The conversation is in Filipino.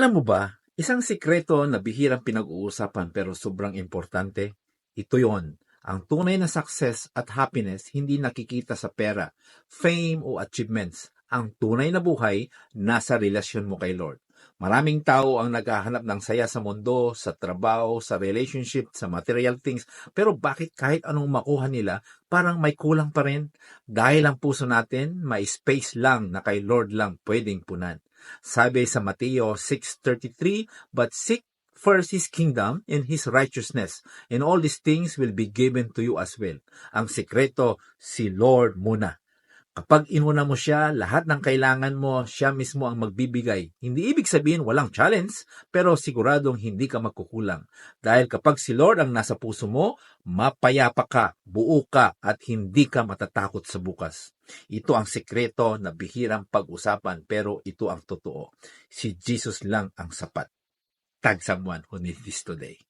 Alam mo ba, isang sikreto na bihirang pinag-uusapan pero sobrang importante, ito yon. Ang tunay na success at happiness hindi nakikita sa pera, fame o achievements. Ang tunay na buhay nasa relasyon mo kay Lord. Maraming tao ang naghahanap ng saya sa mundo, sa trabaho, sa relationship, sa material things. Pero bakit kahit anong makuha nila, parang may kulang pa rin? Dahil ang puso natin, may space lang na kay Lord lang pwedeng punan. Sabi sa Mateo 6:33, "But seek first His kingdom and His righteousness, and all these things will be given to you as well." Ang sikreto, si Lord muna. Kapag inuna mo siya, lahat ng kailangan mo, siya mismo ang magbibigay. Hindi ibig sabihin walang challenge, pero siguradong hindi ka magkukulang. Dahil kapag si Lord ang nasa puso mo, mapayapa ka, buo ka, at hindi ka matatakot sa bukas. Ito ang sikreto na bihirang pag-usapan, pero ito ang totoo. Si Jesus lang ang sapat. Tag someone who needs this today.